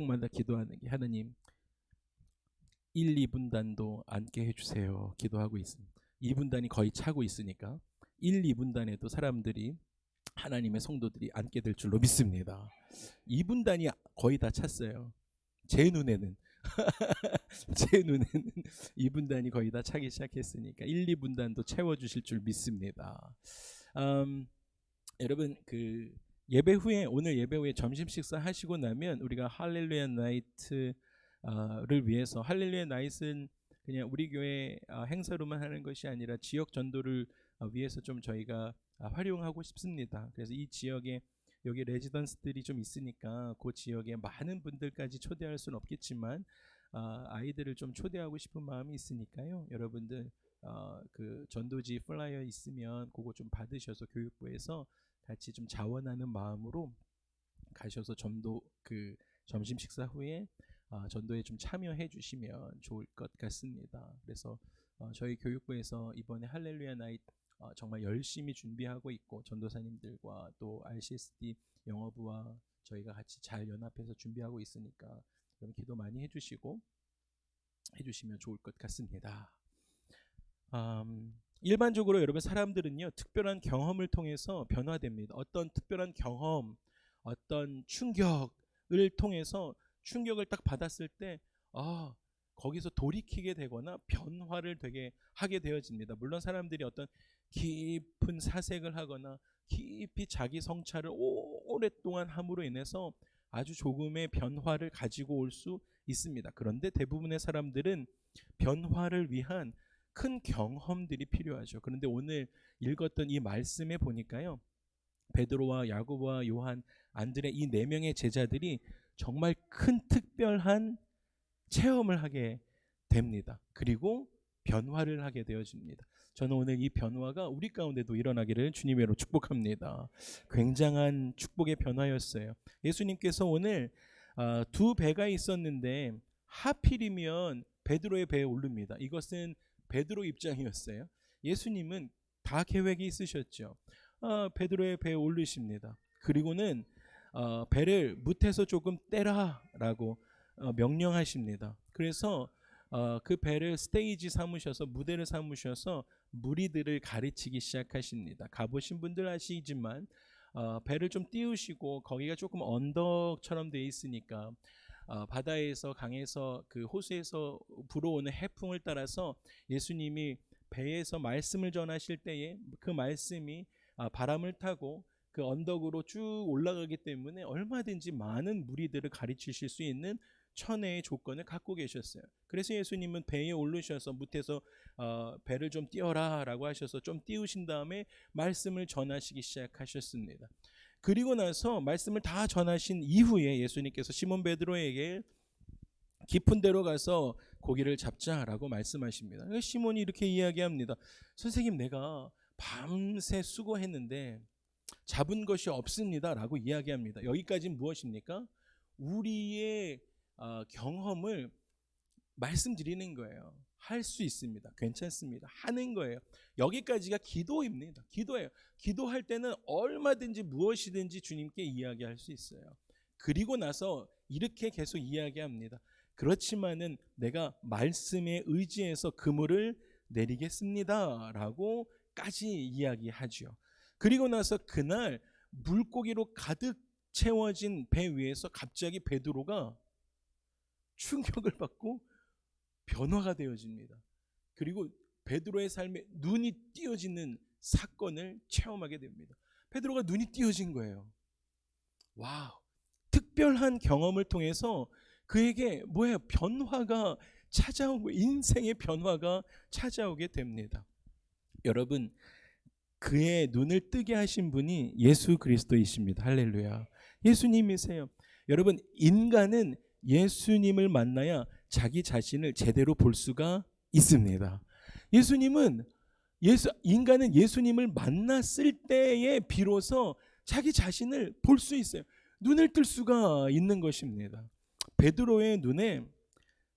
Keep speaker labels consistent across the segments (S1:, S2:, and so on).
S1: 마다 기도하는 게 하나님 1, 2분단도 앉게 해주세요. 기도하고 있습니다. 2분단이 거의 차고 있으니까 1, 2분단에도 사람들이 하나님의 성도들이 앉게 될 줄로 믿습니다. 2분단이 거의 다 찼어요. 제 눈에는 제 눈에는 2분단이 거의 다 차기 시작했으니까 1, 2분단도 채워주실 줄 믿습니다. 여러분 예배 후에 오늘 예배 후에 점심 식사 하시고 나면 우리가 할렐루야 나이트를 위해서 할렐루야 나이트는 그냥 우리 교회 행사로만 하는 것이 아니라 지역 전도를 위해서 좀 저희가 활용하고 싶습니다. 그래서 이 지역에 여기 레지던스들이 좀 있으니까 그 지역에 많은 분들까지 초대할 수는 없겠지만 아이들을 좀 초대하고 싶은 마음이 있으니까요. 여러분들 그 전도지 플라이어 있으면 그거 좀 받으셔서 교육부에서 같이 좀 자원하는 마음으로 가셔서 전도 그 점심 식사 후에 전도에 좀 참여해 주시면 좋을 것 같습니다. 그래서 저희 교육부에서 이번에 할렐루야 나잇 정말 열심히 준비하고 있고 전도사님들과 또 RCSD 영어부와 저희가 같이 잘 연합해서 준비하고 있으니까 여러분 기도 많이 해주시면 좋을 것 같습니다. 일반적으로 여러분 사람들은요 특별한 경험을 통해서 변화됩니다. 어떤 특별한 경험, 어떤 충격을 통해서 충격을 딱 받았을 때 거기서 돌이키게 되거나 변화를 되게 하게 되어집니다. 물론 사람들이 어떤 깊은 사색을 하거나 깊이 자기 성찰을 오랫동안 함으로 인해서 아주 조금의 변화를 가지고 올 수 있습니다. 그런데 대부분의 사람들은 변화를 위한 큰 경험들이 필요하죠. 그런데 오늘 읽었던 이 말씀에 보니까요, 베드로와 야고보와 요한, 안드레 이 네 명의 제자들이 정말 큰 특별한 체험을 하게 됩니다. 그리고 변화를 하게 되어집니다. 저는 오늘 이 변화가 우리 가운데도 일어나기를 주님으로 축복합니다. 굉장한 축복의 변화였어요. 예수님께서 오늘 두 배가 있었는데 하필이면 베드로의 배에 오릅니다. 이것은 베드로 입장이었어요. 예수님은 다 계획이 있으셨죠. 베드로의 배에 오르십니다. 그리고는 배를 무태서 조금 떼라라고 명령하십니다. 그래서 그 배를 스테이지 삼으셔서 무대를 삼으셔서 무리들을 가르치기 시작하십니다. 가보신 분들 아시지만 배를 좀 띄우시고 거기가 조금 언덕처럼 되어 있으니까 바다에서 강에서 그 호수에서 불어오는 해풍을 따라서 예수님이 배에서 말씀을 전하실 때에 그 말씀이 바람을 타고 그 언덕으로 쭉 올라가기 때문에 얼마든지 많은 무리들을 가르치실 수 있는 천혜의 조건을 갖고 계셨어요. 그래서 예수님은 배에 오르셔서 무태서 배를 좀 띄워라 라고 하셔서 좀 띄우신 다음에 말씀을 전하시기 시작하셨습니다. 그리고 나서 말씀을 다 전하신 이후에 예수님께서 시몬 베드로에게 깊은 데로 가서 고기를 잡자라고 말씀하십니다. 시몬이 이렇게 이야기합니다. 선생님, 내가 밤새 수고했는데 잡은 것이 없습니다 라고 이야기합니다. 여기까지는 무엇입니까? 우리의 경험을 말씀드리는 거예요. 할 수 있습니다. 괜찮습니다. 하는 거예요. 여기까지가 기도입니다. 기도예요. 기도할 때는 얼마든지 무엇이든지 주님께 이야기할 수 있어요. 그리고 나서 이렇게 계속 이야기합니다. 그렇지만은 내가 말씀에 의지해서 그물을 내리겠습니다 라고까지 이야기하죠. 그리고 나서 그날 물고기로 가득 채워진 배 위에서 갑자기 베드로가 충격을 받고 변화가 되어집니다. 그리고 베드로의 삶에 눈이 띄어지는 사건을 체험하게 됩니다. 베드로가 눈이 띄어진 거예요. 와우! 특별한 경험을 통해서 그에게 변화가 찾아오고 인생의 변화가 찾아오게 됩니다. 여러분, 그의 눈을 뜨게 하신 분이 예수 그리스도이십니다. 할렐루야. 예수님이세요. 여러분, 인간은 예수님을 만나야 자기 자신을 제대로 볼 수가 있습니다. 인간은 예수님을 만났을 때에 비로소 자기 자신을 볼 수 있어요. 눈을 뜰 수가 있는 것입니다. 베드로의 눈에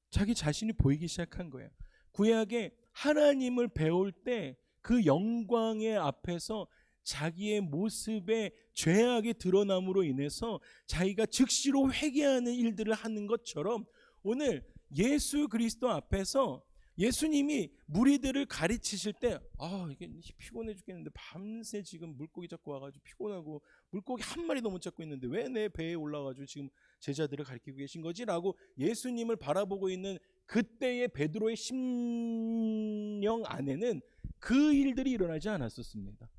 S1: 자기 자신이 보이기 시작한 거예요. 구약에 하나님을 배울 때 그 영광의 앞에서 자기의 모습의 죄악이 드러남으로 인해서 자기가 즉시로 회개하는 일들을 하는 것처럼 오늘 예수 그리스도 앞에서 예수님이 무리들을 가르치실 때 이게 피곤해 죽겠는데 밤새 지금 물고기 잡고 와가지고 피곤하고 물고기 한 마리도 못 잡고 있는데 왜 내 배에 올라가지고 지금 제자들을 가르치고 계신 거지? 라고 예수님을 바라보고 있는 그때의 베드로의 심령 안에는 그 일들이 일어나지 않았었습니다.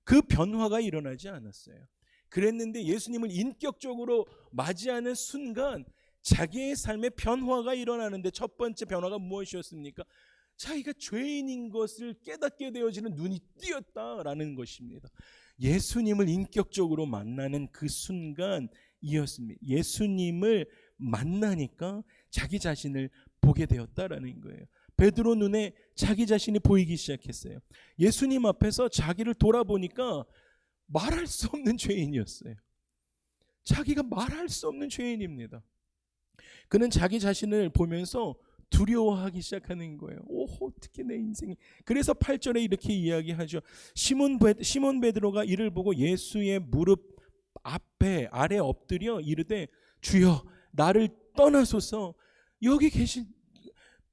S1: 그 변화가 일어나지 않았어요. 그랬는데 예수님을 인격적으로 맞이하는 순간 자기의 삶의 변화가 일어나는데 첫 번째 변화가 무엇이었습니까? 자기가 죄인인 것을 깨닫게 되어지는 눈이 띄었다라는 것입니다. 예수님을 인격적으로 만나는 그 순간이었습니다. 예수님을 만나니까 자기 자신을 보게 되었다라는 거예요. 베드로 눈에 자기 자신이 보이기 시작했어요. 예수님 앞에서 자기를 돌아보니까 말할 수 없는 죄인이었어요. 자기가 말할 수 없는 죄인입니다. 그는 자기 자신을 보면서 두려워하기 시작하는 거예요. 어떻게 내 인생이. 그래서 8절에 이렇게 이야기하죠. 시몬 베드로가 이를 보고 예수의 무릎 아래 엎드려 이르되 주여 나를 떠나소서, 여기 계신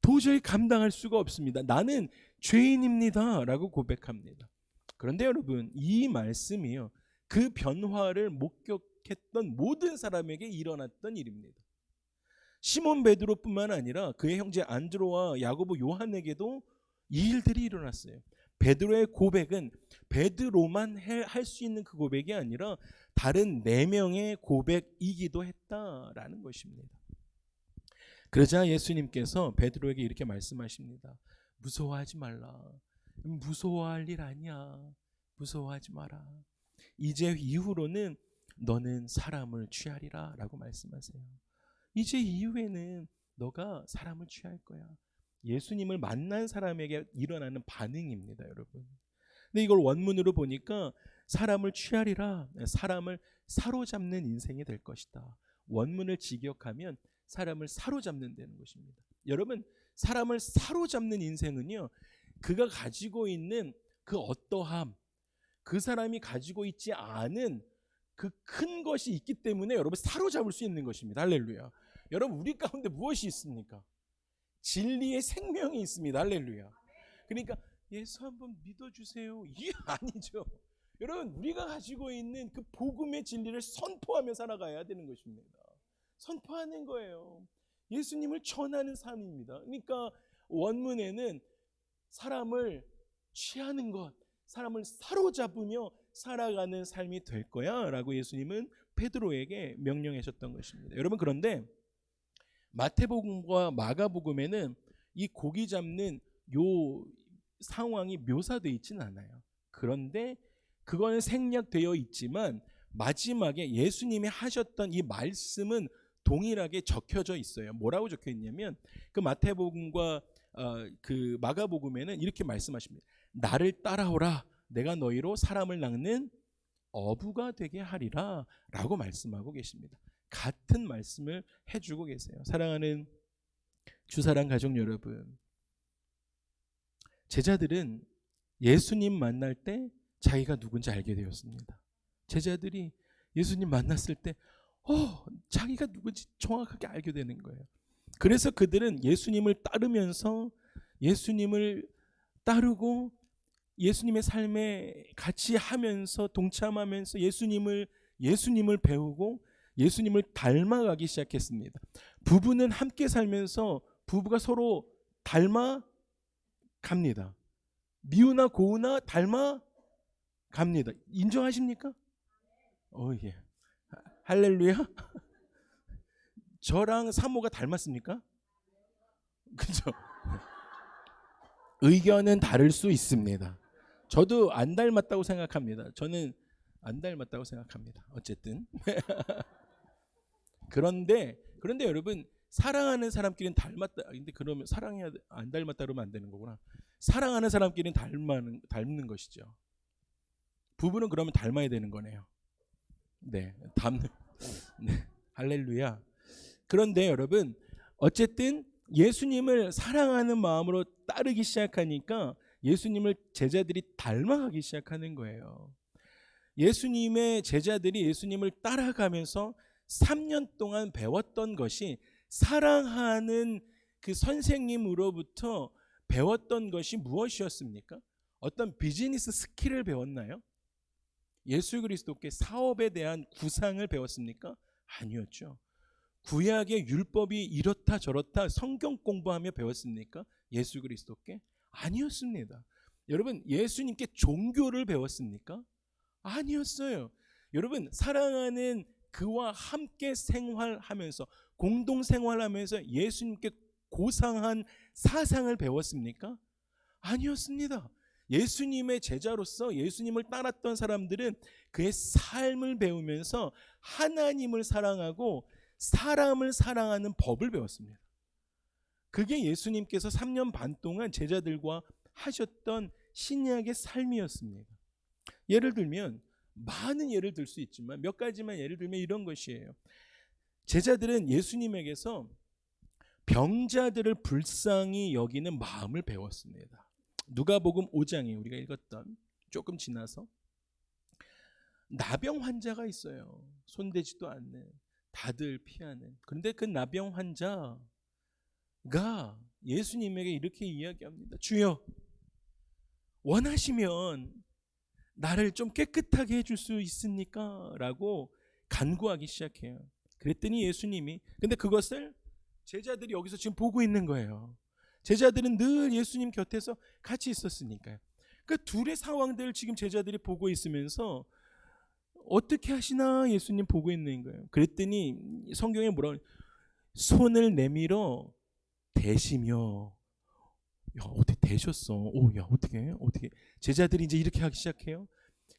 S1: 도저히 감당할 수가 없습니다. 나는 죄인입니다 라고 고백합니다. 그런데 여러분, 이 말씀이요, 그 변화를 목격했던 모든 사람에게 일어났던 일입니다. 시몬 베드로뿐만 아니라 그의 형제 안드로와 야고보 요한에게도 이 일들이 일어났어요. 베드로의 고백은 베드로만 할 수 있는 그 고백이 아니라 다른 4명의 고백이기도 했다라는 것입니다. 그러자 예수님께서 베드로에게 이렇게 말씀하십니다. 무서워하지 말라. 무서워할 일 아니야. 무서워하지 마라. 이제 이후로는 너는 사람을 취하리라 라고 말씀하세요. 이제 이후에는 너가 사람을 취할 거야. 예수님을 만난 사람에게 일어나는 반응입니다, 여러분. 근데 이걸 원문으로 보니까 사람을 취하리라, 사람을 사로잡는 인생이 될 것이다. 원문을 직역하면 사람을 사로잡는 다는 것입니다. 여러분, 사람을 사로잡는 인생은요, 그가 가지고 있는 그 어떠함, 그 사람이 가지고 있지 않은 그 큰 것이 있기 때문에 여러분 사로잡을 수 있는 것입니다. 할렐루야. 여러분, 우리 가운데 무엇이 있습니까? 진리의 생명이 있습니다. 할렐루야. 그러니까 예수 한번 믿어주세요, 이게 아니죠. 여러분, 우리가 가지고 있는 그 복음의 진리를 선포하며 살아가야 되는 것입니다. 선포하는 거예요. 예수님을 전하는 삶입니다. 그러니까 원문에는 사람을 취하는 것, 사람을 사로잡으며 살아가는 삶이 될 거야 라고 예수님은 베드로에게 명령하셨던 것입니다. 여러분, 그런데 마태복음과 마가복음에는 이 고기 잡는 요 상황이 묘사되어 있지는 않아요. 그런데 그거는 생략되어 있지만 마지막에 예수님이 하셨던 이 말씀은 동일하게 적혀져 있어요. 뭐라고 적혀 있냐면 그 마태복음과 그 마가복음에는 이렇게 말씀하십니다. 나를 따라오라, 내가 너희로 사람을 낚는 어부가 되게 하리라 라고 말씀하고 계십니다. 같은 말씀을 해주고 계세요. 사랑하는 주사랑 가족 여러분, 제자들은 예수님 만날 때 자기가 누군지 알게 되었습니다. 제자들이 예수님 만났을 때 자기가 누군지 정확하게 알게 되는 거예요. 그래서 그들은 예수님을 따르면서 예수님을 따르고 예수님의 삶에 같이 하면서 동참하면서 예수님을 배우고 예수님을 닮아가기 시작했습니다. 부부는 함께 살면서 부부가 서로 닮아갑니다. 미우나 고우나 닮아갑니다. 인정하십니까? 예. 할렐루야. 저랑 사모가 닮았습니까? 그죠? 의견은 다를 수 있습니다. 저도 안 닮았다고 생각합니다. 저는 안 닮았다고 생각합니다. 어쨌든 그런데 여러분, 사랑하는 사람끼리는 닮았다. 근데 그러면 사랑해야 안 닮았다 그러면 안 되는 거구나. 사랑하는 사람끼리는 닮는 것이죠. 부부는 그러면 닮아야 되는 거네요. 네, 닮는. 네, 할렐루야. 그런데 여러분, 어쨌든 예수님을 사랑하는 마음으로 따르기 시작하니까 예수님을 제자들이 닮아가기 시작하는 거예요. 예수님의 제자들이 예수님을 따라가면서 3년 동안 배웠던 것이, 사랑하는 그 선생님으로부터 배웠던 것이 무엇이었습니까? 어떤 비즈니스 스킬을 배웠나요? 예수 그리스도께 사업에 대한 구상을 배웠습니까? 아니었죠. 구약의 율법이 이렇다 저렇다 성경 공부하며 배웠습니까? 예수 그리스도께? 아니었습니다. 여러분, 예수님께 종교를 배웠습니까? 아니었어요. 여러분, 사랑하는 그와 함께 생활하면서, 공동 생활하면서 예수님께 고상한 사상을 배웠습니까? 아니었습니다. 예수님의 제자로서 예수님을 따랐던 사람들은 그의 삶을 배우면서 하나님을 사랑하고 사람을 사랑하는 법을 배웠습니다. 그게 예수님께서 3년 반 동안 제자들과 하셨던 신약의 삶이었습니다. 예를 들면, 많은 예를 들 수 있지만 몇 가지만 예를 들면 이런 것이에요. 제자들은 예수님에게서 병자들을 불쌍히 여기는 마음을 배웠습니다. 누가복음 5장에 우리가 읽었던, 조금 지나서 나병 환자가 있어요. 손대지도 않는, 다들 피하는. 그런데 그 나병 환자가 예수님에게 이렇게 이야기합니다. 주여, 원하시면 나를 좀 깨끗하게 해줄 수 있습니까? 라고 간구하기 시작해요. 그랬더니 예수님이, 근데 그것을 제자들이 여기서 지금 보고 있는 거예요. 제자들은 늘 예수님 곁에서 같이 있었으니까요. 그 둘의 상황들을 지금 제자들이 보고 있으면서 어떻게 하시나 예수님 보고 있는 거예요. 그랬더니 성경에 뭐라고, 손을 내밀어 대시며, 야, 어떻게 되셨어? 오, 야, 어떻게 제자들이 이제 이렇게 하기 시작해요.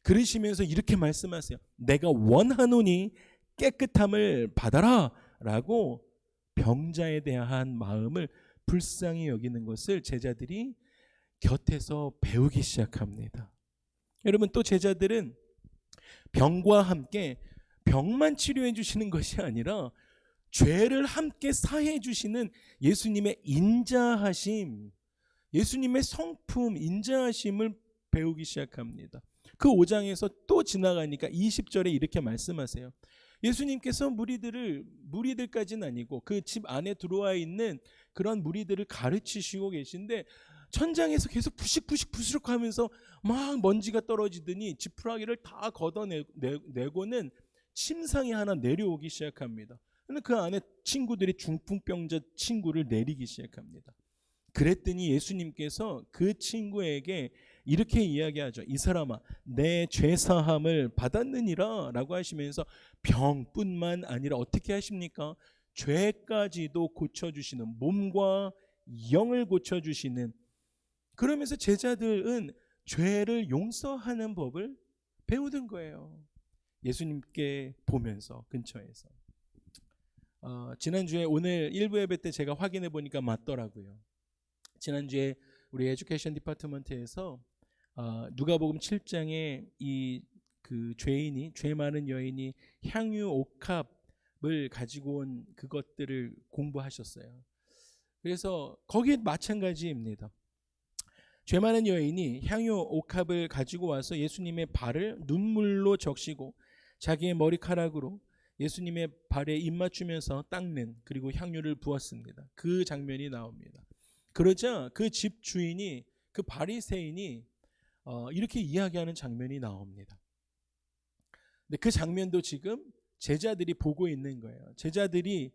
S1: 그러시면서 이렇게 말씀하세요. 내가 원하노니 깨끗함을 받아라 라고 병자에 대한 마음을 불쌍히 여기는 것을 제자들이 곁에서 배우기 시작합니다. 여러분, 또 제자들은 병과 함께 병만 치료해 주시는 것이 아니라 죄를 함께 사해 주시는 예수님의 인자하심, 예수님의 성품, 인자하심을 배우기 시작합니다. 그 5장에서 또 지나가니까 20절에 이렇게 말씀하세요. 예수님께서 무리들까지는 아니고 그 집 안에 들어와 있는 그런 무리들을 가르치시고 계신데, 천장에서 계속 부식부식 하면서 막 먼지가 떨어지더니 지푸라기를 다 걷어내고는 침상이 하나 내려오기 시작합니다. 근데 그 안에 친구들이 중풍병자 친구를 내리기 시작합니다. 그랬더니 예수님께서 그 친구에게 이렇게 이야기하죠. 이 사람아, 내 죄사함을 받았느니라 라고 하시면서 병뿐만 아니라 어떻게 하십니까? 죄까지도 고쳐주시는, 몸과 영을 고쳐주시는. 그러면서 제자들은 죄를 용서하는 법을 배우는 거예요. 예수님께 보면서, 근처에서. 지난주에, 오늘 1부 예배 때 제가 확인해 보니까 맞더라고요. 지난주에 우리 에듀케이션 디파트먼트에서 누가복음 7장에 이 그 죄 많은 여인이 향유 옥합을 가지고 온 그것들을 공부하셨어요. 그래서 거기 마찬가지입니다. 죄 많은 여인이 향유 옥합을 가지고 와서 예수님의 발을 눈물로 적시고 자기의 머리카락으로 예수님의 발에 입 맞추면서 닦는, 그리고 향유를 부었습니다. 그 장면이 나옵니다. 그러자 그 집 주인이, 그 바리새인이 이렇게 이야기하는 장면이 나옵니다. 근데 그 장면도 지금 제자들이 보고 있는 거예요. 제자들이,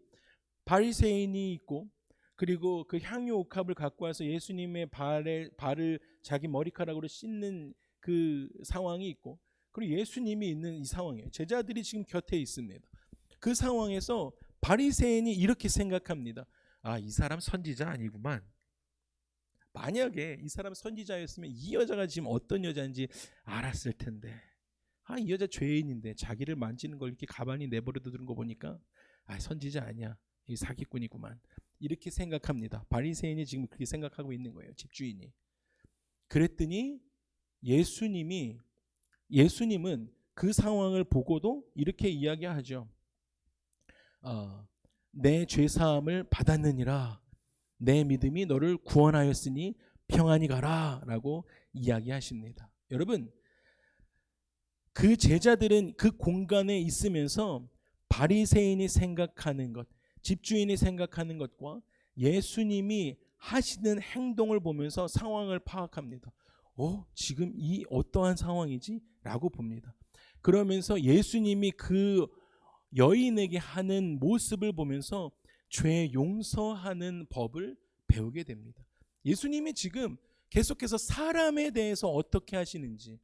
S1: 바리새인이 있고, 그리고 그 향유 옥합을 갖고 와서 예수님의 발을 자기 머리카락으로 씻는 그 상황이 있고, 그리고 예수님이 있는 이 상황이에요. 제자들이 지금 곁에 있습니다. 그 상황에서 바리새인이 이렇게 생각합니다. 아, 이 사람 선지자 아니구만. 만약에 이 사람 선지자였으면 이 여자가 지금 어떤 여자인지 알았을 텐데, 아, 이 여자 죄인인데 자기를 만지는 걸 이렇게 가만히 내버려 두는 거 보니까, 아, 선지자 아니야, 이 사기꾼이구만, 이렇게 생각합니다. 바리새인이 지금 그렇게 생각하고 있는 거예요, 집주인이. 그랬더니 예수님은 그 상황을 보고도 이렇게 이야기하죠. 내 죄사함을 받았느니라, 내 믿음이 너를 구원하였으니 평안히 가라 라고 이야기하십니다. 여러분, 그 제자들은 그 공간에 있으면서 바리새인이 생각하는 것, 집주인이 생각하는 것과 예수님이 하시는 행동을 보면서 상황을 파악합니다. 지금 이 어떠한 상황이지? 라고 봅니다. 그러면서 예수님이 그 여인에게 하는 모습을 보면서 죄 용서하는 법을 배우게 됩니다. 예수님이 지금 계속해서 사람에 대해서 어떻게 하시는지,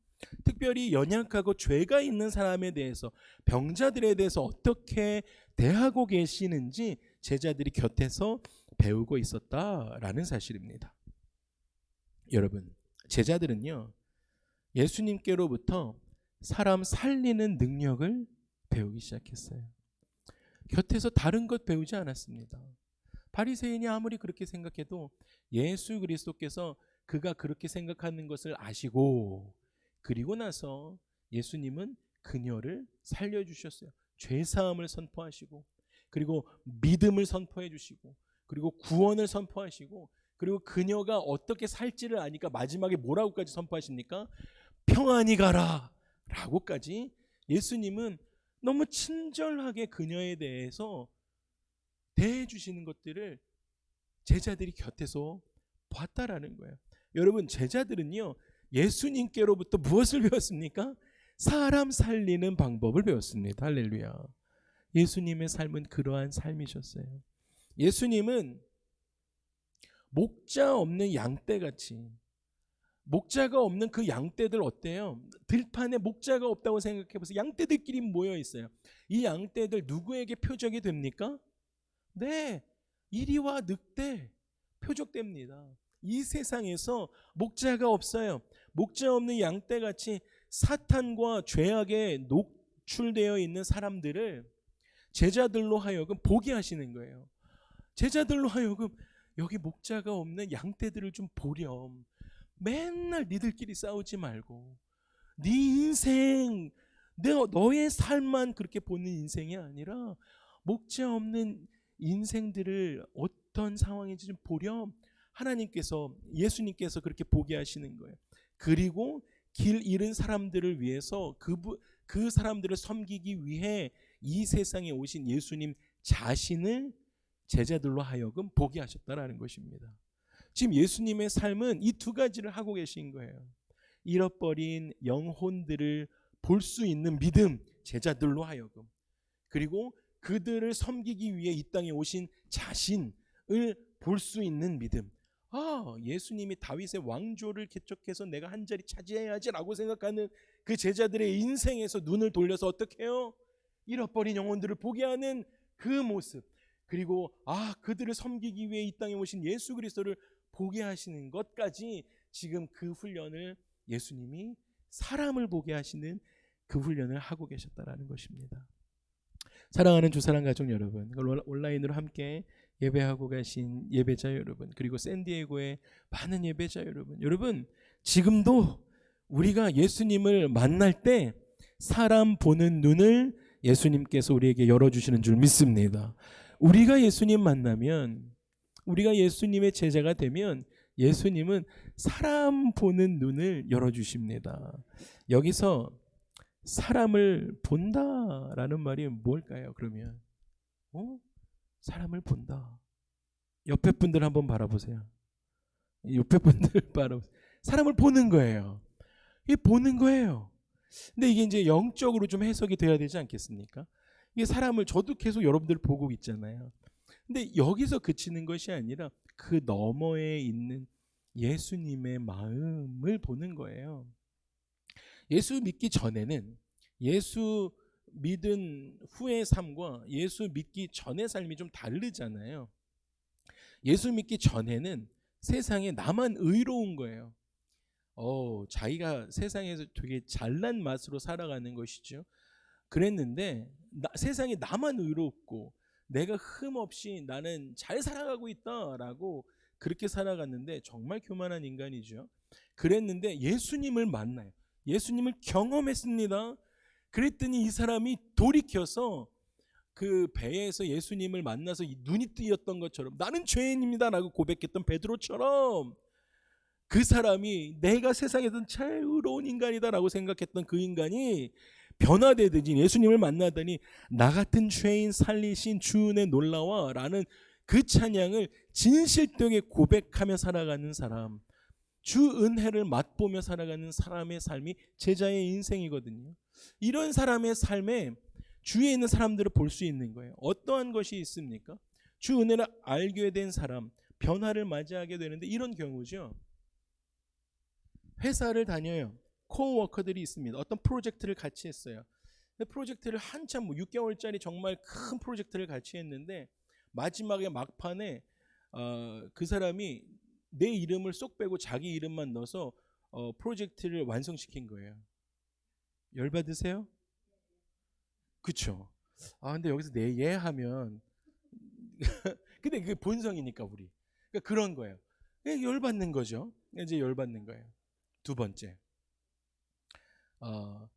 S1: 특별히 연약하고 죄가 있는 사람에 대해서, 병자들에 대해서 어떻게 대하고 계시는지 제자들이 곁에서 배우고 있었다라는 사실입니다. 여러분, 제자들은요, 예수님께로부터 사람 살리는 능력을 배우기 시작했어요. 곁에서 다른 것 배우지 않았습니다. 바리새인이 아무리 그렇게 생각해도 예수 그리스도께서 그가 그렇게 생각하는 것을 아시고, 그리고 나서 예수님은 그녀를 살려주셨어요. 죄사함을 선포하시고, 그리고 믿음을 선포해 주시고, 그리고 구원을 선포하시고, 그리고 그녀가 어떻게 살지를 아니까 마지막에 뭐라고까지 선포하십니까? 평안히 가라 라고까지 예수님은 너무 친절하게 그녀에 대해서 대해 주시는 것들을 제자들이 곁에서 봤다라는 거예요. 여러분, 제자들은요, 예수님께로부터 무엇을 배웠습니까? 사람 살리는 방법을 배웠습니다. 할렐루야. 예수님의 삶은 그러한 삶이셨어요. 예수님은 목자 없는 양떼같이, 목자가 없는 그 양떼들 어때요? 들판에 목자가 없다고 생각해 보세요. 양떼들끼리 모여 있어요. 이 양떼들 누구에게 표적이 됩니까? 네, 이리와 늑대 표적됩니다. 이 세상에서 목자가 없어요. 목자 없는 양떼같이 사탄과 죄악에 노출되어 있는 사람들을 제자들로 하여금 보게 하시는 거예요. 제자들로 하여금 여기 목자가 없는 양떼들을 좀 보렴. 맨날 니들끼리 싸우지 말고 네 인생, 너의 삶만 그렇게 보는 인생이 아니라 목자 없는 인생들을 어떤 상황인지 좀 보렴. 하나님께서, 예수님께서 그렇게 보게 하시는 거예요. 그리고 길 잃은 사람들을 위해서 그 사람들을 섬기기 위해 이 세상에 오신 예수님 자신을 제자들로 하여금 보게 하셨다라는 것입니다. 지금 예수님의 삶은 이 두 가지를 하고 계신 거예요. 잃어버린 영혼들을 볼 수 있는 믿음, 제자들로 하여금, 그리고 그들을 섬기기 위해 이 땅에 오신 자신을 볼 수 있는 믿음. 예수님이 다윗의 왕조를 개척해서 내가 한 자리 차지해야지라고 생각하는 그 제자들의 인생에서 눈을 돌려서 어떻게 해요? 잃어버린 영혼들을 보게 하는 그 모습, 그리고 그들을 섬기기 위해 이 땅에 오신 예수 그리스도를 보게 하시는 것까지, 지금 그 훈련을 예수님이 사람을 보게 하시는 그 훈련을 하고 계셨다라는 것입니다. 사랑하는 주사랑 가족 여러분, 온라인으로 함께 예배하고 가신 예배자 여러분, 그리고 샌디에고의 많은 예배자 여러분, 지금도 우리가 예수님을 만날 때 사람 보는 눈을 예수님께서 우리에게 열어주시는 줄 믿습니다. 우리가 예수님 만나면, 우리가 예수님의 제자가 되면 예수님은 사람 보는 눈을 열어주십니다. 여기서 사람을 본다라는 말이 뭘까요? 그러면 사람을 본다. 옆에 분들 한번 바라보세요. 옆에 분들 바라보세요. 사람을 보는 거예요. 이게 보는 거예요. 근데 이게 이제 영적으로 좀 해석이 돼야 되지 않겠습니까? 이게 사람을, 저도 계속 여러분들 보고 있잖아요. 근데 여기서 그치는 것이 아니라 그 너머에 있는 예수님의 마음을 보는 거예요. 예수 믿기 전에는, 예수 믿은 후의 삶과 예수 믿기 전의 삶이 좀 다르잖아요. 예수 믿기 전에는 세상에 나만 의로운 거예요. 자기가 세상에서 되게 잘난 맛으로 살아가는 것이죠. 그랬는데 세상에 나만 의롭고 내가 흠없이 나는 잘 살아가고 있다라고 그렇게 살아갔는데 정말 교만한 인간이죠. 그랬는데 예수님을 만나요. 예수님을 경험했습니다. 그랬더니 이 사람이 돌이켜서 그 배에서 예수님을 만나서 눈이 뜨였던 것처럼, 나는 죄인입니다 라고 고백했던 베드로처럼 그 사람이 내가 세상에서 제일 의로운 인간이다라고 생각했던 그 인간이 변화되듯이 예수님을 만나더니 나 같은 죄인 살리신 주 은혜 놀라워 라는 그 찬양을 진실되게 고백하며 살아가는 사람, 주 은혜를 맛보며 살아가는 사람의 삶이 제자의 인생이거든요. 이런 사람의 삶에 주위에 있는 사람들을 볼 수 있는 거예요. 어떠한 것이 있습니까? 주 은혜를 알게 된 사람, 변화를 맞이하게 되는데 이런 경우죠. 회사를 다녀요. 코워커들이 있습니다. 어떤 프로젝트를 같이 했어요. 프로젝트를 한참 6개월짜리 정말 큰 프로젝트를 같이 했는데 마지막에 막판에 그 사람이 내 이름을 쏙 빼고 자기 이름만 넣어서 프로젝트를 완성시킨 거예요. 열받으세요? 그쵸? 근데 여기서 내 예 하면 근데 그게 본성이니까 우리. 그러니까 그런 거예요. 열받는 거죠. 이제 열받는 거예요. 두 번째.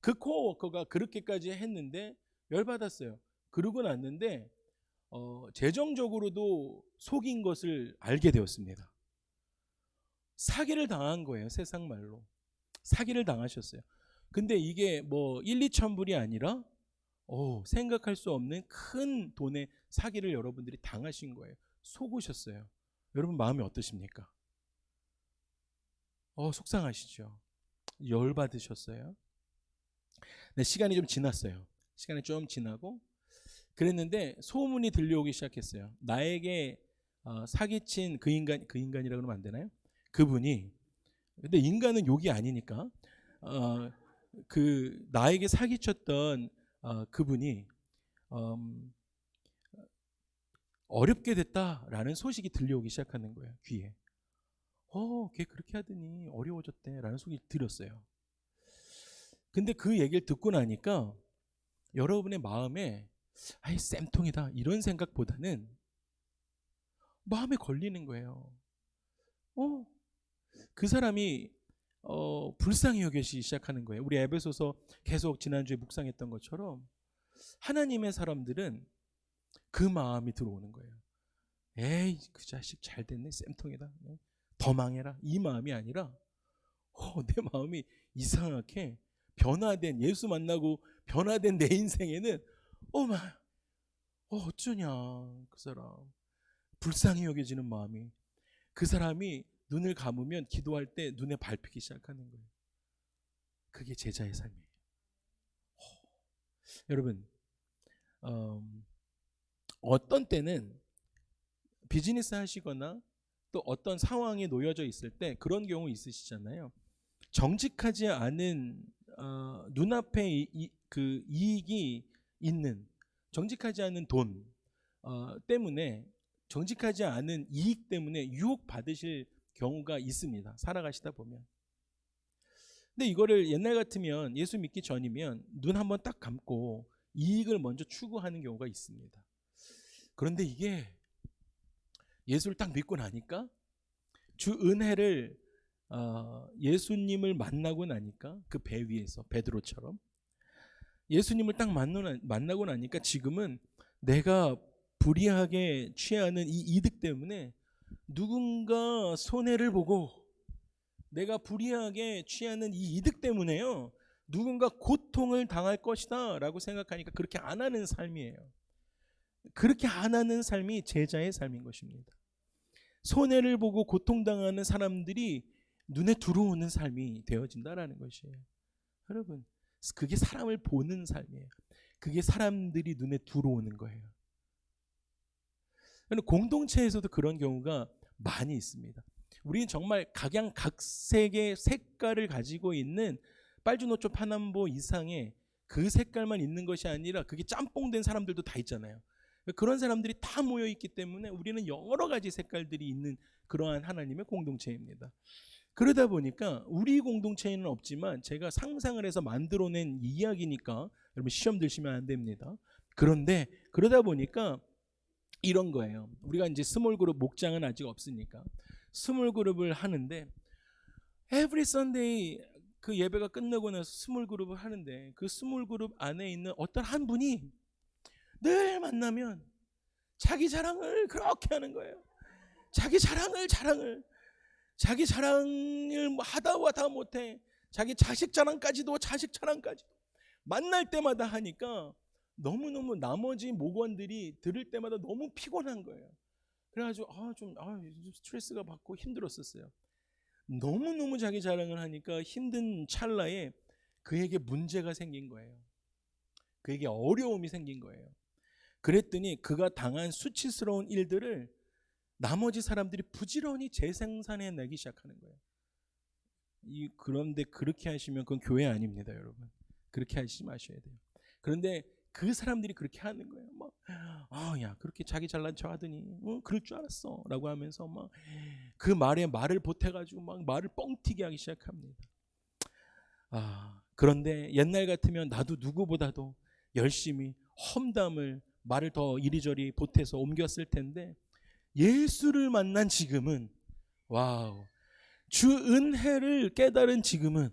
S1: 그 코어워커가 그렇게까지 했는데 열받았어요. 그러고 났는데 재정적으로도 속인 것을 알게 되었습니다. 사기를 당한 거예요. 세상 말로. 사기를 당하셨어요. 근데 이게 뭐 1, 2천 불이 아니라 생각할 수 없는 큰 돈의 사기를 여러분들이 당하신 거예요. 속으셨어요. 여러분 마음이 어떠십니까? 속상하시죠? 열받으셨어요? 네, 시간이 좀 지났어요. 시간이 좀 지나고 그랬는데 소문이 들려오기 시작했어요. 나에게 사기친 그 인간이라고 하면 안 되나요? 그분이, 근데 인간은 욕이 아니니까 그 나에게 사기쳤던 그분이 어렵게 됐다라는 소식이 들려오기 시작하는 거예요. 귀에. 걔 그렇게 하더니 어려워졌대라는 소식이 들었어요. 근데 그 얘기를 듣고 나니까 여러분의 마음에 아이 쌤통이다 이런 생각보다는 마음에 걸리는 거예요. 그 사람이 불쌍히 여기시기 시작하는 거예요. 우리 에베소서 계속 지난주에 묵상했던 것처럼 하나님의 사람들은 그 마음이 들어오는 거예요. 에이 그 자식 잘 됐네 쌤통이다 더 망해라 이 마음이 아니라 내 마음이 이상하게 변화된, 예수 만나고 변화된 내 인생에는 어쩌냐 그 사람 불쌍히 여겨지는 마음이, 그 사람이 눈을 감으면 기도할 때 눈에 밟히기 시작하는 거예요. 그게 제자의 삶이에요. 여러분 어떤 때는 비즈니스 하시거나 또 어떤 상황에 놓여져 있을 때 그런 경우 있으시잖아요. 정직하지 않은 눈앞에 그 이익이 있는, 정직하지 않은 돈 때문에, 정직하지 않은 이익 때문에 유혹 받으실 경우가 있습니다. 살아가시다 보면. 근데 이거를 옛날 같으면, 예수 믿기 전이면 눈 한번 딱 감고 이익을 먼저 추구하는 경우가 있습니다. 그런데 이게 예수를 딱 믿고 나니까, 주 은혜를 예수님을 만나고 나니까, 그 배 위에서 베드로처럼 예수님을 딱 만나고 나니까 지금은 내가 불이하게 취하는 이 이득 때문에 누군가 손해를 보고, 내가 불이하게 취하는 이 이득 때문에요 누군가 고통을 당할 것이다 라고 생각하니까 그렇게 안 하는 삶이에요. 그렇게 안 하는 삶이 제자의 삶인 것입니다. 손해를 보고 고통당하는 사람들이 눈에 들어오는 삶이 되어진다라는 것이에요. 여러분, 그게 사람을 보는 삶이에요. 그게 사람들이 눈에 들어오는 거예요. 공동체에서도 그런 경우가 많이 있습니다. 우리는 정말 각양각색의 색깔을 가지고 있는 빨주노초 파남보 이상의 그 색깔만 있는 것이 아니라 그게 짬뽕된 사람들도 다 있잖아요. 그런 사람들이 다 모여 있기 때문에 우리는 여러 가지 색깔들이 있는 그러한 하나님의 공동체입니다. 그러다 보니까 우리 공동체에는 없지만 제가 상상을 해서 만들어낸 이야기니까 여러분 시험 드시면 안 됩니다. 그런데 그러다 보니까 이런 거예요. 우리가 이제 스몰 그룹 목장은 아직 없으니까 스몰 그룹을 하는데 every Sunday 그 예배가 끝나고 나서 스몰 그룹을 하는데 그 스몰 그룹 안에 있는 어떤 한 분이 늘 만나면 자기 자랑을 그렇게 하는 거예요. 자기 자랑을 자기 자랑을 하다 못해. 자기 자식 자랑까지도 만날 때마다 하니까 너무너무 나머지 목원들이 들을 때마다 너무 피곤한 거예요. 그래가지고 좀 스트레스가 받고 힘들었었어요. 너무너무 자기 자랑을 하니까 힘든 찰나에 그에게 문제가 생긴 거예요. 그에게 어려움이 생긴 거예요. 그랬더니 그가 당한 수치스러운 일들을 나머지 사람들이 부지런히 재생산해내기 시작하는 거예요. 그런데 그렇게 하시면 그건 교회 아닙니다, 여러분. 그렇게 하시지 마셔야 돼요. 그런데 그 사람들이 그렇게 하는 거예요. 야, 그렇게 자기 잘난 척 하더니 그럴 줄 알았어 라고 하면서 막 그 말에 말을 보태가지고 막 말을 뻥튀기 하기 시작합니다. 그런데 옛날 같으면 나도 누구보다도 열심히 험담을 말을 더 이리저리 보태서 옮겼을 텐데, 예수를 만난 지금은, 와우, 주 은혜를 깨달은 지금은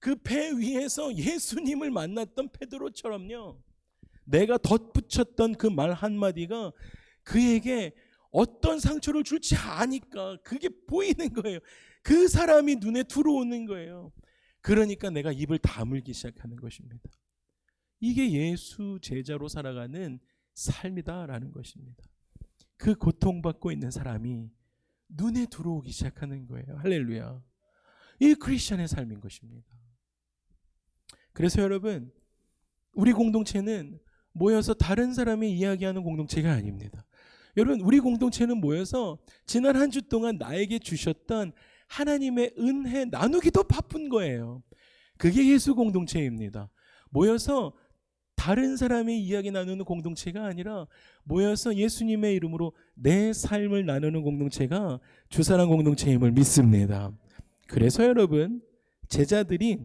S1: 그 배 위에서 예수님을 만났던 베드로처럼요, 내가 덧붙였던 그 말 한마디가 그에게 어떤 상처를 줄지 아니까 그게 보이는 거예요. 그 사람이 눈에 들어오는 거예요. 그러니까 내가 입을 다물기 시작하는 것입니다. 이게 예수 제자로 살아가는 삶이다라는 것입니다. 그 고통받고 있는 사람이 눈에 들어오기 시작하는 거예요. 할렐루야. 이 크리스천의 삶인 것입니다. 그래서 여러분, 우리 공동체는 모여서 다른 사람이 이야기하는 공동체가 아닙니다. 여러분, 우리 공동체는 모여서 지난 한 주 동안 나에게 주셨던 하나님의 은혜 나누기도 바쁜 거예요. 그게 예수 공동체입니다. 모여서 다른 사람의 이야기 나누는 공동체가 아니라 모여서 예수님의 이름으로 내 삶을 나누는 공동체가 주사랑 공동체임을 믿습니다. 그래서 여러분, 제자들이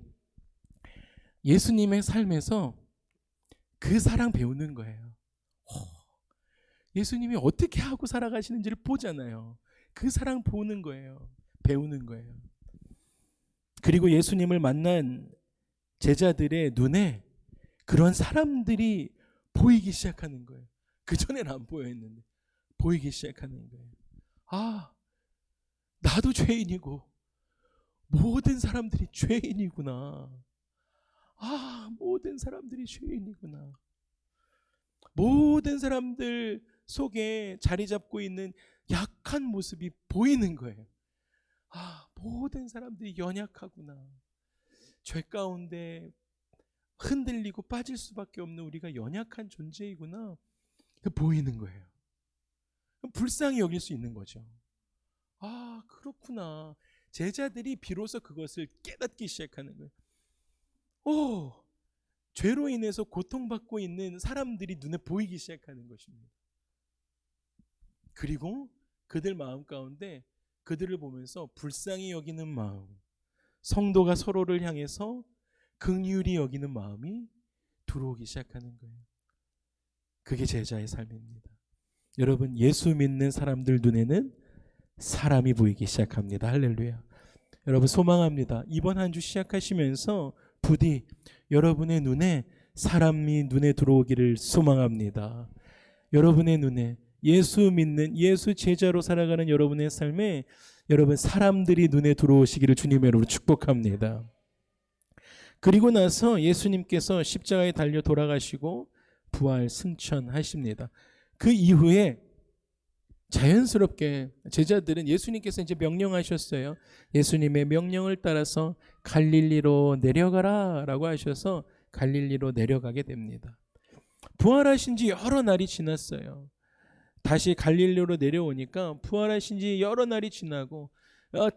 S1: 예수님의 삶에서 그 사랑 배우는 거예요. 예수님이 어떻게 하고 살아가시는지를 보잖아요. 그 사랑 보는 거예요. 배우는 거예요. 그리고 예수님을 만난 제자들의 눈에 그런 사람들이 보이기 시작하는 거예요. 그전에는 안 보였는데 보이기 시작하는 거예요. 나도 죄인이고 모든 사람들이 죄인이구나. 모든 사람들이 죄인이구나. 모든 사람들 속에 자리 잡고 있는 약한 모습이 보이는 거예요. 모든 사람들이 연약하구나. 죄 가운데 흔들리고 빠질 수밖에 없는 우리가 연약한 존재이구나. 보이는 거예요. 불쌍히 여길 수 있는 거죠. 그렇구나. 제자들이 비로소 그것을 깨닫기 시작하는 거예요. 죄로 인해서 고통받고 있는 사람들이 눈에 보이기 시작하는 것입니다. 그리고 그들 마음 가운데 그들을 보면서 불쌍히 여기는 마음, 성도가 서로를 향해서 긍휼히 여기는 마음이 들어오기 시작하는 거예요. 그게 제자의 삶입니다. 여러분, 예수 믿는 사람들 눈에는 사람이 보이기 시작합니다. 할렐루야. 여러분, 소망합니다. 이번 한 주 시작하시면서 부디 여러분의 눈에 사람이 눈에 들어오기를 소망합니다. 여러분의 눈에 예수 믿는 예수 제자로 살아가는 여러분의 삶에 여러분 사람들이 눈에 들어오시기를 주님의 이름으로 축복합니다. 그리고 나서 예수님께서 십자가에 달려 돌아가시고 부활 승천하십니다. 그 이후에 자연스럽게 제자들은 예수님께서 이제 명령하셨어요. 예수님의 명령을 따라서 갈릴리로 내려가라 라고 하셔서 갈릴리로 내려가게 됩니다. 부활하신 지 여러 날이 지났어요. 다시 갈릴리로 내려오니까 부활하신 지 여러 날이 지나고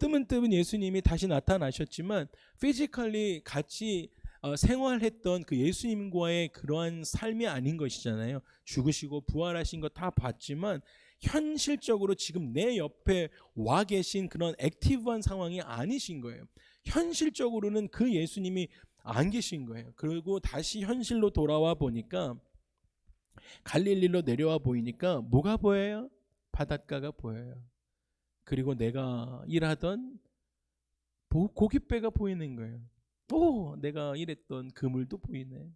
S1: 뜨문뜨문 예수님이 다시 나타나셨지만 피지컬리 같이 생활했던 그 예수님과의 그러한 삶이 아닌 것이잖아요. 죽으시고 부활하신 거 다 봤지만 현실적으로 지금 내 옆에 와 계신 그런 액티브한 상황이 아니신 거예요. 현실적으로는 그 예수님이 안 계신 거예요. 그리고 다시 현실로 돌아와 보니까 갈릴리로 내려와 보이니까 뭐가 보여요? 바닷가가 보여요. 그리고 내가 일하던 고깃배가 보이는 거예요. 내가 일했던 그물도 보이네.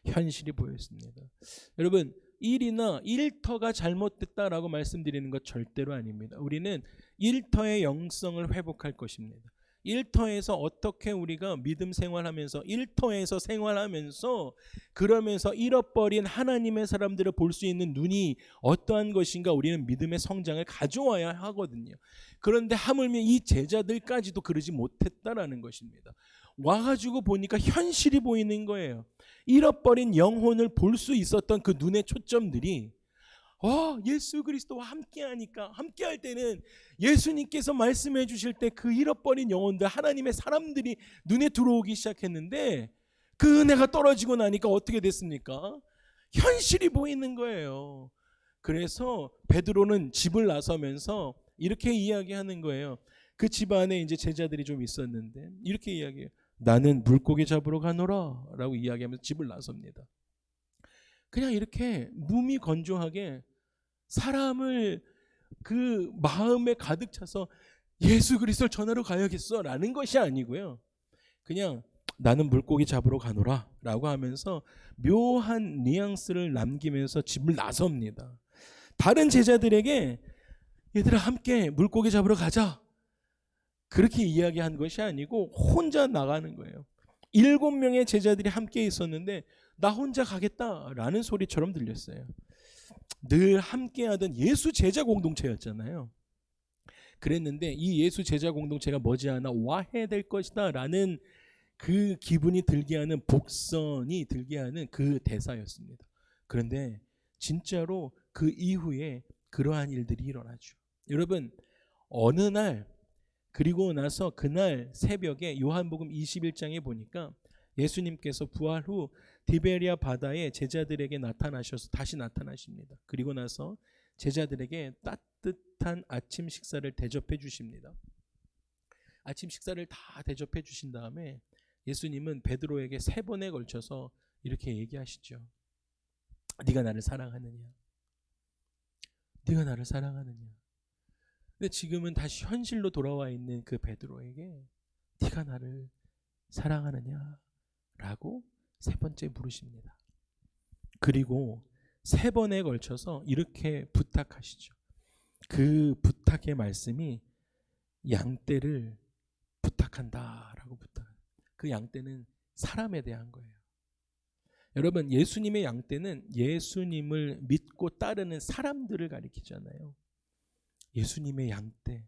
S1: 현실이 보였습니다. 여러분, 일이나 일터가 잘못됐다라고 말씀드리는 것 절대로 아닙니다. 우리는 일터의 영성을 회복할 것입니다. 일터에서 어떻게 우리가 믿음 생활하면서 일터에서 생활하면서 그러면서 잃어버린 하나님의 사람들을 볼 수 있는 눈이 어떠한 것인가 우리는 믿음의 성장을 가져와야 하거든요. 그런데 하물며 이 제자들까지도 그러지 못했다라는 것입니다. 와가지고 보니까 현실이 보이는 거예요. 잃어버린 영혼을 볼 수 있었던 그 눈의 초점들이 예수 그리스도와 함께하니까 함께할 때는 예수님께서 말씀해 주실 때 그 잃어버린 영혼들 하나님의 사람들이 눈에 들어오기 시작했는데 그 은혜가 떨어지고 나니까 어떻게 됐습니까? 현실이 보이는 거예요. 그래서 베드로는 집을 나서면서 이렇게 이야기하는 거예요. 그 집 안에 이제 제자들이 좀 있었는데 이렇게 이야기해요. 나는 물고기 잡으러 가노라 라고 이야기하면서 집을 나섭니다. 그냥 이렇게 무미건조하게 사람을 그 마음에 가득 차서 예수 그리스도를 전하러 가야겠어 라는 것이 아니고요. 그냥 나는 물고기 잡으러 가노라 라고 하면서 묘한 뉘앙스를 남기면서 집을 나섭니다. 다른 제자들에게 얘들아 함께 물고기 잡으러 가자 그렇게 이야기한 것이 아니고 혼자 나가는 거예요. 7명의 제자들이 함께 있었는데 나 혼자 가겠다라는 소리처럼 들렸어요. 늘 함께하던 예수 제자 공동체였잖아요. 그랬는데 이 예수 제자 공동체가 머지않아 와해될 것이다 라는 그 기분이 들게 하는 복선이 들게 하는 그 대사였습니다. 그런데 진짜로 그 이후에 그러한 일들이 일어나죠. 여러분 어느 날 그리고 나서 그날 새벽에 요한복음 21장에 보니까 예수님께서 부활 후 디베리아 바다에 제자들에게 나타나셔서 다시 나타나십니다. 그리고 나서 제자들에게 따뜻한 아침 식사를 대접해 주십니다. 아침 식사를 다 대접해 주신 다음에 예수님은 베드로에게 3번에 걸쳐서 이렇게 얘기하시죠. 네가 나를 사랑하느냐? 네가 나를 사랑하느냐? 근데 지금은 다시 현실로 돌아와 있는 그 베드로에게 네가 나를 사랑하느냐? 라고 3번째 물으십니다. 그리고 3번에 걸쳐서 이렇게 부탁하시죠. 그 부탁의 말씀이 양떼를 부탁한다라고 부탁해요. 그 양떼는 사람에 대한 거예요. 여러분 예수님의 양떼는 예수님을 믿고 따르는 사람들을 가리키잖아요. 예수님의 양떼,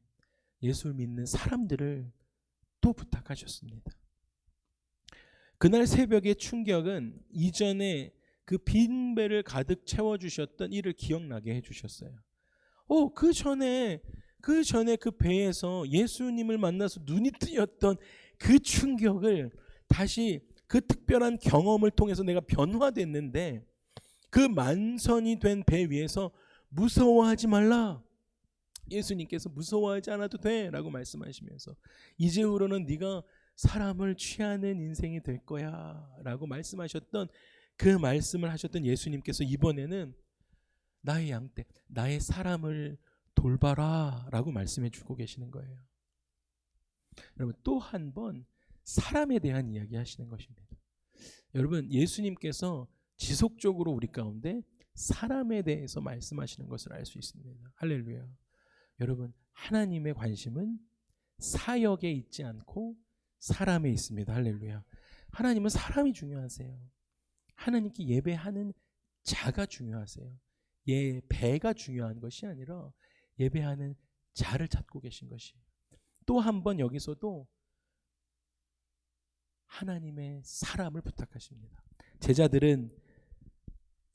S1: 예수를 믿는 사람들을 또 부탁하셨습니다. 그날 새벽의 충격은 이전에 그 빈 배를 가득 채워주셨던 이를 기억나게 해주셨어요. 그 전에 그 배에서 예수님을 만나서 눈이 뜨였던 그 충격을 다시 그 특별한 경험을 통해서 내가 변화됐는데 그 만선이 된 배 위에서 무서워하지 말라. 예수님께서 무서워하지 않아도 돼 라고 말씀하시면서 이제후로는 네가 사람을 취하는 인생이 될 거야 라고 말씀하셨던 그 말씀을 하셨던 예수님께서 이번에는 나의 양떼, 나의 사람을 돌봐라 라고 말씀해 주고 계시는 거예요. 여러분 또 한 번 사람에 대한 이야기 하시는 것입니다. 여러분 예수님께서 지속적으로 우리 가운데 사람에 대해서 말씀하시는 것을 알 수 있습니다. 할렐루야. 여러분 하나님의 관심은 사역에 있지 않고 사람에 있습니다. 할렐루야. 하나님은 사람이 중요하세요. 하나님께 예배하는 자가 중요하세요. 예배가 중요한 것이 아니라 예배하는 자를 찾고 계신 것이에요. 또 한 번 여기서도 하나님의 사람을 부탁하십니다. 제자들은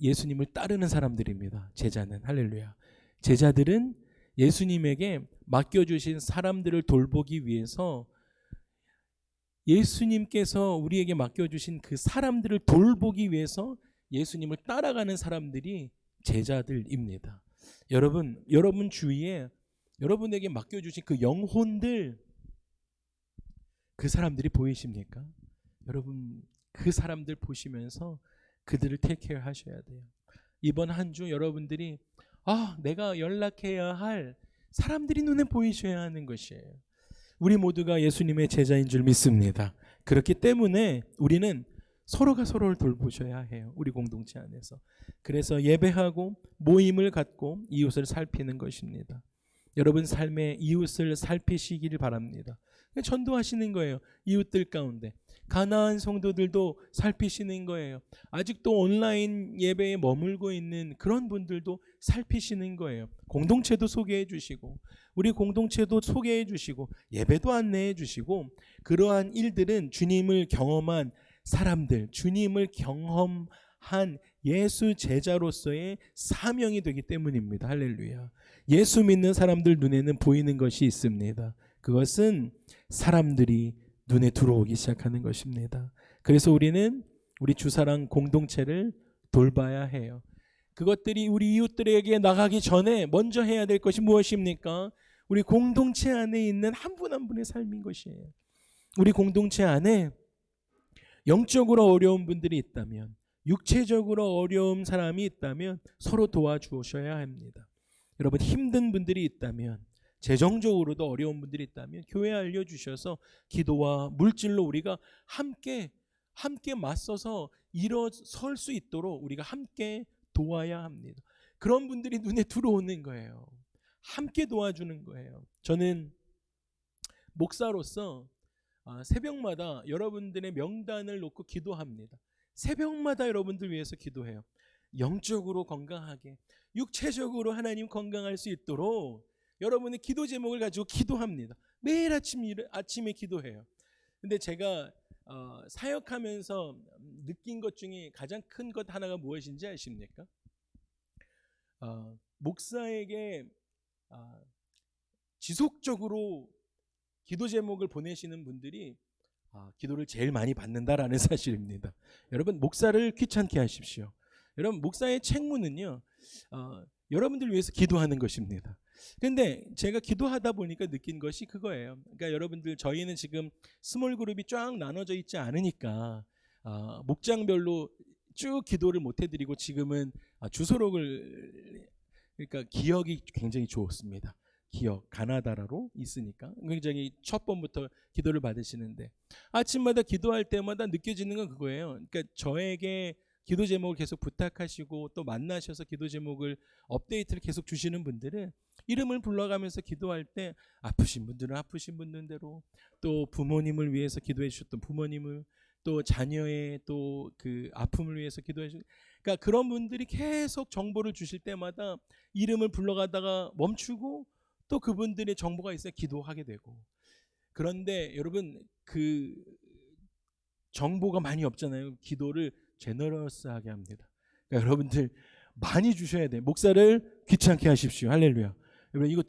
S1: 예수님을 따르는 사람들입니다. 제자는 할렐루야. 제자들은 예수님에게 맡겨주신 사람들을 돌보기 위해서 예수님께서 우리에게 맡겨주신 그 사람들을 돌보기 위해서 예수님을 따라가는 사람들이 제자들입니다. 여러분 주위에 여러분에게 맡겨주신 그 영혼들 그 사람들이 보이십니까? 여러분 그 사람들 보시면서 그들을 테이크케어 하셔야 돼요. 이번 한 주 여러분들이 내가 연락해야 할 사람들이 눈에 보이셔야 하는 것이에요. 우리 모두가 예수님의 제자인 줄 믿습니다. 그렇기 때문에 우리는 서로가 서로를 돌보셔야 해요. 우리 공동체 안에서. 그래서 예배하고 모임을 갖고 이웃을 살피는 것입니다. 여러분 삶의 이웃을 살피시기를 바랍니다. 전도하시는 거예요. 이웃들 가운데 가나안 성도들도 살피시는 거예요. 아직도 온라인 예배에 머물고 있는 그런 분들도 살피시는 거예요. 공동체도 소개해 주시고 우리 공동체도 소개해 주시고 예배도 안내해 주시고, 그러한 일들은 주님을 경험한 사람들, 주님을 경험한 예수 제자로서의 사명이 되기 때문입니다. 할렐루야. 예수 믿는 사람들 눈에는 보이는 것이 있습니다. 그것은 사람들이 눈에 들어오기 시작하는 것입니다. 그래서 우리는 우리 주사랑 공동체를 돌봐야 해요. 그것들이 우리 이웃들에게 나가기 전에 먼저 해야 될 것이 무엇입니까? 우리 공동체 안에 있는 한 분 한 분의 삶인 것이에요. 우리 공동체 안에 영적으로 어려운 분들이 있다면, 육체적으로 어려운 사람이 있다면 서로 도와주셔야 합니다. 여러분 힘든 분들이 있다면, 재정적으로도 어려운 분들이 있다면 교회에 알려주셔서 기도와 물질로 우리가 함께 맞서서 일어설 수 있도록 우리가 함께 도와야 합니다. 그런 분들이 눈에 들어오는 거예요. 함께 도와주는 거예요. 저는 목사로서 새벽마다 여러분들의 명단을 놓고 기도합니다. 새벽마다 여러분들 위해서 기도해요. 영적으로 건강하게, 육체적으로 하나님 건강할 수 있도록 여러분의 기도 제목을 가지고 기도합니다. 매일 아침에 기도해요. 근데 제가 사역하면서 느낀 것 중에 가장 큰 것 하나가 무엇인지 아십니까? 목사에게 지속적으로 기도 제목을 보내시는 분들이 기도를 제일 많이 받는다라는 사실입니다. 여러분 목사를 귀찮게 하십시오. 여러분 목사의 책무는요, 여러분들 위해서 기도하는 것입니다. 근데 제가 기도하다 보니까 느낀 것이 그거예요. 그러니까 여러분들 저희는 지금 스몰 그룹이 쫙 나눠져 있지 않으니까 목장별로 쭉 기도를 못 해드리고, 지금은 주소록을, 그러니까 기억이 굉장히 좋습니다. 기억 가나다라로 있으니까 굉장히 첫 번부터 기도를 받으시는데, 아침마다 기도할 때마다 느껴지는 건 그거예요. 그러니까 저에게 기도 제목을 계속 부탁하시고 또 만나셔서 기도 제목을 업데이트를 계속 주시는 분들은 이름을 불러가면서 기도할 때 아프신 분들은 아프신 분들대로, 또 부모님을 위해서 기도해 주셨던 부모님을, 또 자녀의 또 그 아픔을 위해서 기도해 주셨던, 그러니까 그런 분들이 계속 정보를 주실 때마다 이름을 불러가다가 멈추고 또 그분들의 정보가 있어야 기도하게 되고. 그런데 여러분 그 정보가 많이 없잖아요. 기도를 제너러스하게 합니다. 그러니까 여러분들 많이 주셔야 돼요. 목사를 귀찮게 하십시오. 할렐루야. 여러분 이거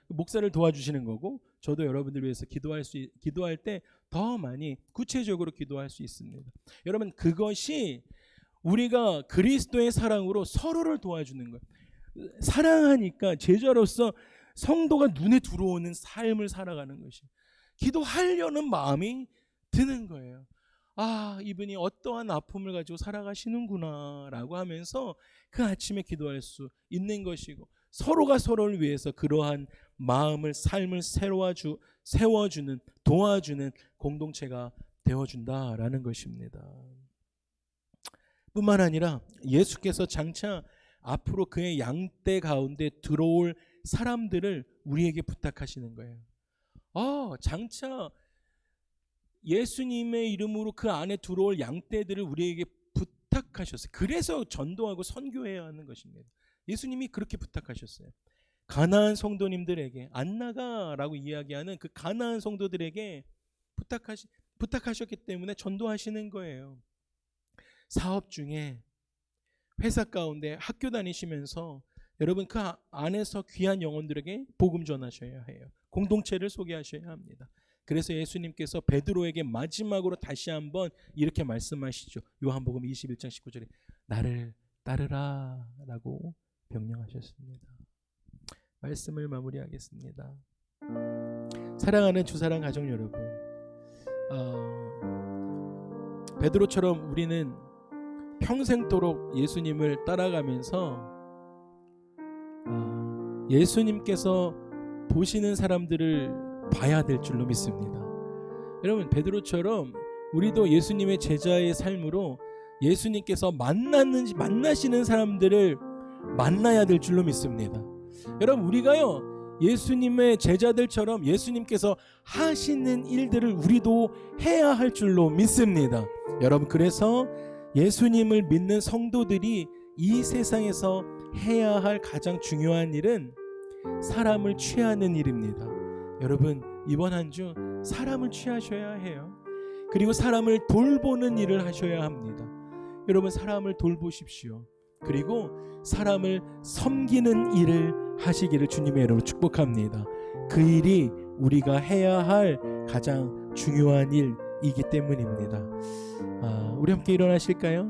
S1: 목사를 도와주시는 거고, 저도 여러분들 위해서 기도할 때 더 많이 구체적으로 기도할 수 있습니다. 여러분 그것이 우리가 그리스도의 사랑으로 서로를 도와주는 거예요. 사랑하니까 제자로서 성도가 눈에 들어오는 삶을 살아가는 것이, 기도하려는 마음이 드는 거예요. 이분이 어떠한 아픔을 가지고 살아가시는구나 라고 하면서 그 아침에 기도할 수 있는 것이고, 서로가 서로를 위해서 그러한 마음을, 삶을 세워주는, 도와주는 공동체가 되어준다라는 것입니다. 뿐만 아니라 예수께서 장차 앞으로 그의 양떼 가운데 들어올 사람들을 우리에게 부탁하시는 거예요. 장차 예수님의 이름으로 그 안에 들어올 양떼들을 우리에게 부탁하셨어요. 그래서 전도하고 선교해야 하는 것입니다. 예수님이 그렇게 부탁하셨어요. 가나안 성도님들에게, 안 나가라고 이야기하는 그 가나안 성도들에게 부탁하셨기 때문에 전도하시는 거예요. 사업 중에, 회사 가운데, 학교 다니시면서 여러분 그 안에서 귀한 영혼들에게 복음 전하셔야 해요. 공동체를 소개하셔야 합니다. 그래서 예수님께서 베드로에게 마지막으로 다시 한번 이렇게 말씀하시죠. 요한복음 21장 19절에 나를 따르라 라고 명령하셨습니다. 말씀을 마무리하겠습니다. 사랑하는 주사랑 가족 여러분, 베드로처럼 우리는 평생도록 예수님을 따라가면서 예수님께서 보시는 사람들을 봐야 될 줄로 믿습니다. 여러분 베드로처럼 우리도 예수님의 제자의 삶으로 예수님께서 만나시는 사람들을 만나야 될 줄로 믿습니다. 여러분, 우리가요 예수님의 제자들처럼 예수님께서 하시는 일들을 우리도 해야 할 줄로 믿습니다. 여러분, 그래서 예수님을 믿는 성도들이 이 세상에서 해야 할 가장 중요한 일은 사람을 취하는 일입니다. 여러분, 이번 한 주 사람을 취하셔야 해요. 그리고 사람을 돌보는 일을 하셔야 합니다. 여러분, 사람을 돌보십시오. 그리고 사람을 섬기는 일을 하시기를 주님의 이름으로 축복합니다. 그 일이 우리가 해야 할 가장 중요한 일이기 때문입니다. 우리 함께 일어나실까요?